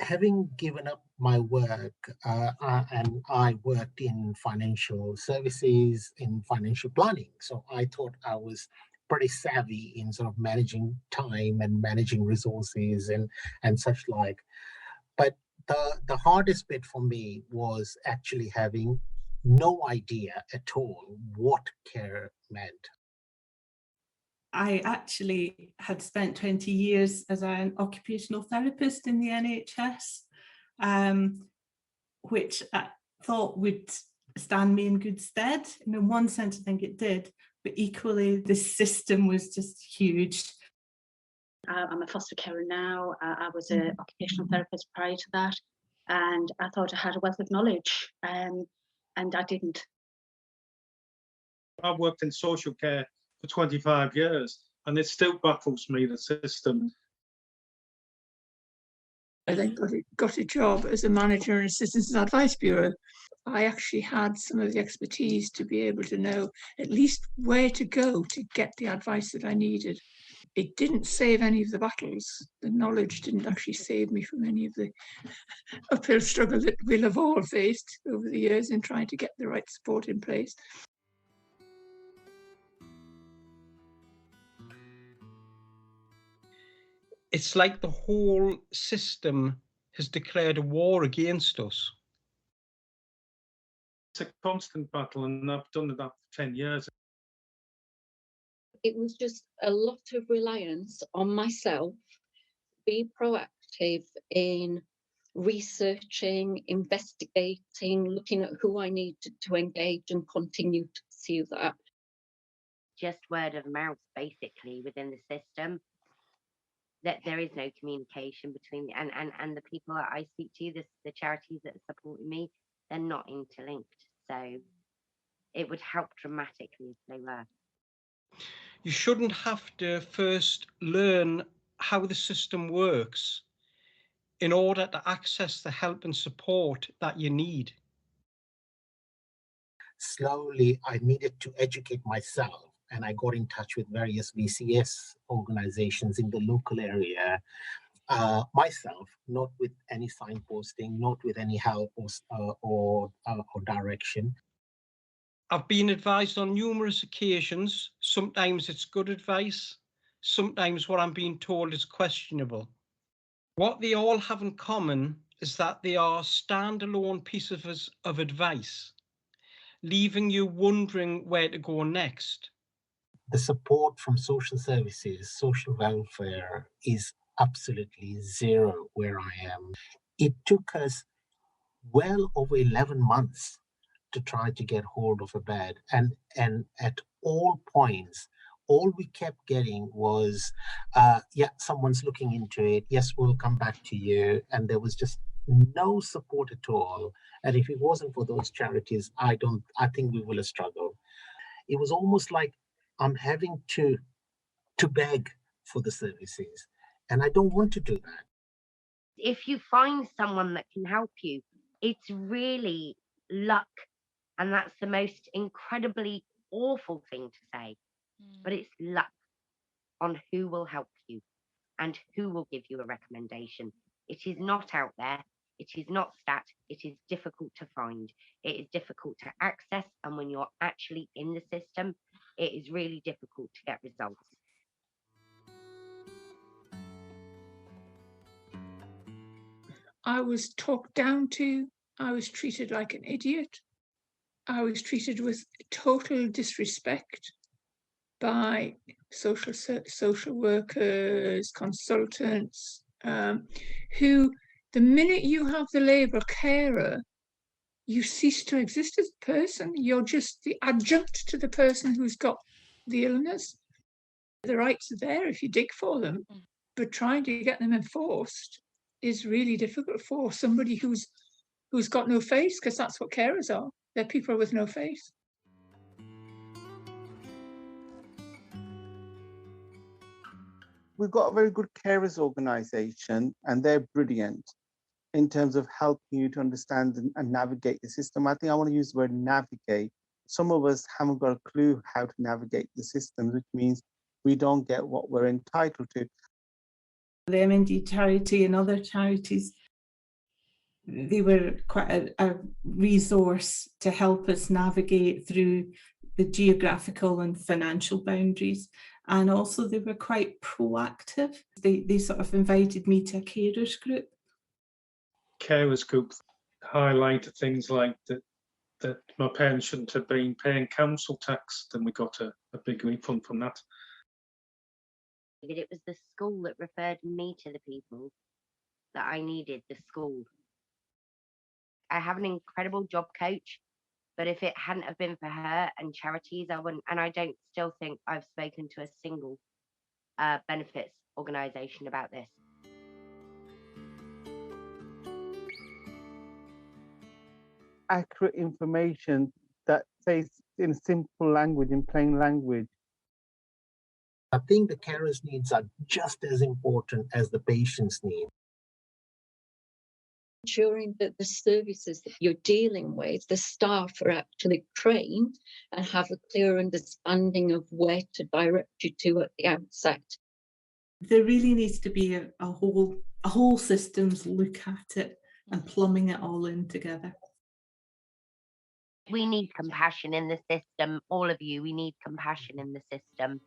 having given up my work, and I worked in financial services, in financial planning. So I thought I was pretty savvy in sort of managing time and managing resources and such like. But the hardest bit for me was actually having no idea at all what care meant. I actually had spent 20 years as an occupational therapist in the NHS, which I thought would stand me in good stead. And in one sense, I think it did, but equally, the system was just huge. I'm a foster carer now. I was an occupational therapist prior to that, and I thought I had a wealth of knowledge, and I didn't. I've worked in social care for 25 years, and it still baffles me, the system. I then got a job as a manager in Assistance and Advice Bureau. I actually had some of the expertise to be able to know at least where to go to get the advice that I needed. It didn't save any of the battles. The knowledge didn't actually save me from any of the uphill struggle that we'll have all faced over the years in trying to get the right support in place. It's like the whole system has declared a war against us. It's a constant battle, and I've done that for 10 years. It was just a lot of reliance on myself, be proactive in researching, investigating, looking at who I needed to engage and continue to pursue that. Just word of mouth, basically, within the system. That there is no communication between and the people that I speak to, the charities that are supporting me, they're not interlinked. So it would help dramatically if they were. You shouldn't have to first learn how the system works in order to access the help and support that you need. Slowly, I needed to educate myself, and I got in touch with various VCS organizations in the local area myself, not with any signposting, not with any help or direction. I've been advised on numerous occasions. Sometimes it's good advice. Sometimes what I'm being told is questionable. What they all have in common is that they are standalone pieces of advice, leaving you wondering where to go next. The support from social services, social welfare is absolutely zero where I am. It took us well over 11 months to try to get hold of a bed. And at all points, all we kept getting was, yeah, someone's looking into it. Yes, we'll come back to you. And there was just no support at all. And if it wasn't for those charities, I think we will have struggled. It was almost like I'm having to beg for the services. And I don't want to do that. If you find someone that can help you, it's really luck. And that's the most incredibly awful thing to say. But it's luck on who will help you and who will give you a recommendation. It is not out there. It is not stat. It is difficult to find. It is difficult to access. And when you're actually in the system, it is really difficult to get results. I was talked down to. I was treated like an idiot. I was treated with total disrespect by social workers, consultants, who, the minute you have the label carer, you cease to exist as a person. You're just the adjunct to the person who's got the illness. The rights are there if you dig for them, but trying to get them enforced is really difficult for somebody who's got no face, because that's what carers are. They're people with no face. We've got a very good carers organisation, and they're brilliant in terms of helping you to understand and navigate the system. I think I want to use the word navigate. Some of us haven't got a clue how to navigate the system, which means we don't get what we're entitled to. The MND charity and other charities They were quite a resource to help us navigate through the geographical and financial boundaries. And also they were quite proactive. They sort of invited me to a carers group. Carers group highlighted things like that my parents shouldn't have been paying council tax, then we got a big refund from that. It was the school that referred me to the people that I needed, the school. I have an incredible job coach, but if it hadn't have been for her and charities, I wouldn't, and I don't still think I've spoken to a single benefits organisation about this. Accurate information that says in simple language, in plain language. I think the carers' needs are just as important as the patient's needs. Ensuring that the services that you're dealing with, the staff are actually trained and have a clear understanding of where to direct you to at the outset. There really needs to be a whole systems look at it and plumbing it all in together. We need compassion in the system, all of you, we need compassion in the system.